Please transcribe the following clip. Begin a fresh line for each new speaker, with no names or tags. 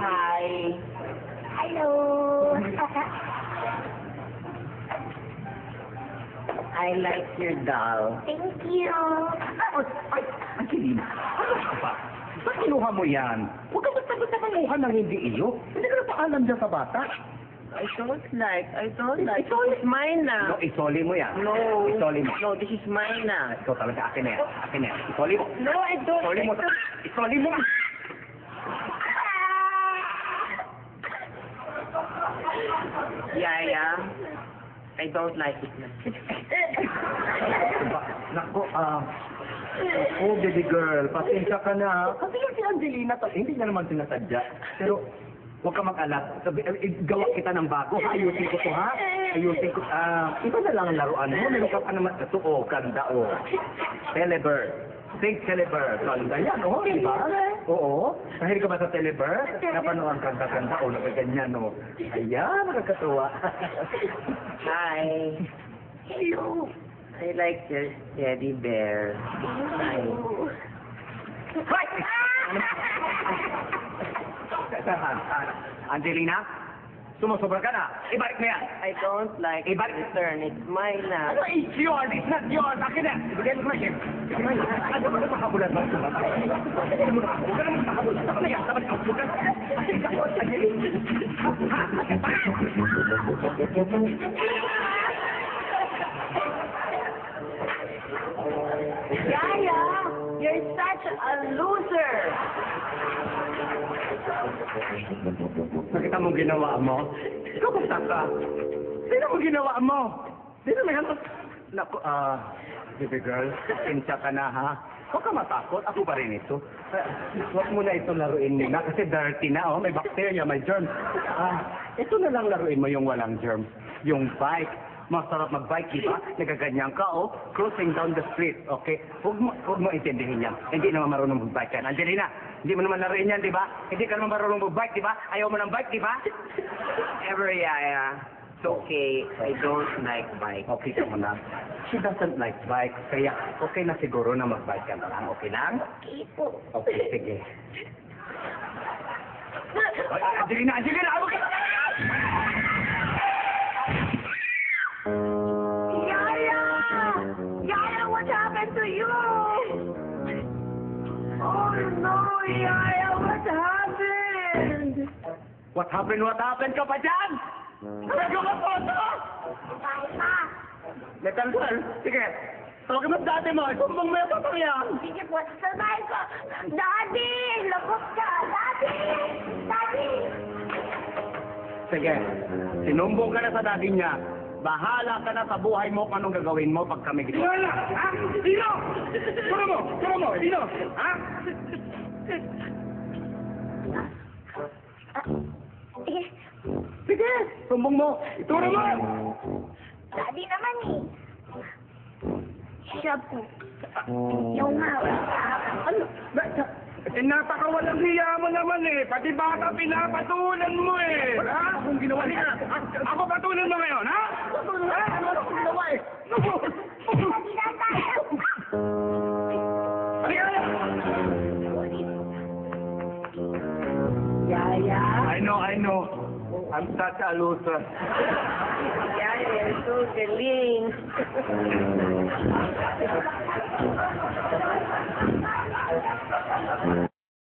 Hi.
Hello.
I like your doll.
Thank you.
Ay, Angelina, ano ka ba? Ba't kinuha mo yan? Huwag ka basta-basta manguha ng hindi iyo. Hindi ka na paalam dyan sa bata.
I don't like. It's mine
No,
now.
isoli mo yan.
No.
Isoli mo.
No, this is mine now.
Ikaw talaga, akin na yan. Akin na yan. Isoli mo.
No, I don't.
Isoli mo. Isoli mo.
Yaya, I don't like it now.
Nako, oh, baby girl, pasensya ka na. Kasi yan si Angelina, hindi niya naman sinasadya. Pero, huwag ka mag-alat. Gawa kita ng bago. Ayusin ko to, ha? Ayusin ko. Iba na lang ang laruan mo. Meron ka pa naman. Ito, oh, ganda, oh. Telebird. Think Telebird. Ganda yan, oh, di ba? Oo. Dahil ka ba sa Telebird? Napanood ang ganda-ganda, oh, nakaganyan, oh. Ayan, nakakatuwa.
Hi.
Hello.
I like your teddy bear. Hi.
Angelina, sumusobra ka na. Ibalik mo yan.
I don't like it.
Ibalik.
Return. It's mine now.
Ano, it's yours, it's not yours. Akin na. Ibigay mo na siya. Ano ba makabulan ba? Huwag ka naman makabulan. Dapat na yan. Dapat na. Huwag ka.
Yaya, you're such a loser.
Nakita mo ginawa mo? Ikaw basta ka. Sino mo ginawa mo? Sino may hantos? Naku, baby girl, insya ka na, ha? Huwag ka matakot. Ako pa rin ito. Huwag mo na ito laruin nila kasi dirty na, oh. May bacteria, may germs. Ito na lang laruin mo yung walang germs. Yung bike. Masarap mag-bike, di ba? Nagaganyan ka, oh. Cruising down the street, okay? Huwag mo intindihin yan. Hindi naman marunong mag-bike yan. Angelina, hindi mo naman laruin yan, di ba? Hindi ka naman marunong mag-bike, di ba? Ayaw mo ng bike, di ba?
Ever, Yaya. It's okay. I don't like bike.
Okay ka mo na. She doesn't like bike, kaya okay na siguro na mag-bike ka na lang. Okay lang?
Okay po.
Okay, sige. Angelina! Ano ka?
Yaya! Yaya, what happened to you? Oh no, Yaya, what happened?
What happened ka pa dyan? Medyo ka po ito!
Papa,
Metal girl, sige. Tawagin mo dati mo, isumbong mo yung totoo yan.
sige po, sabay ko. Daddy, lagot ka. Daddy! Daddy!
Sige, sinumbong ka na sa daddy niya. Bahala ka na sa buhay mo kung anong gagawin mo pag kami gito. Wala! Ha? Sino? Turo mo! Sino? Ha?
Eh,
Sige, sumbong mo. Ituro mo!
Daddy naman eh. Siya po. Yung hawak.
Ano? Napakawalang hiya mo naman eh. Pati bata pinapatulan mo eh. Wala akong ginawa niya. Ako patulan mo ngayon, ha? Ano akong ginawa eh?
Daddy na tayo.
Halika!
Yaya.
I know. I'm such a loser.
Yaya, you're so galing.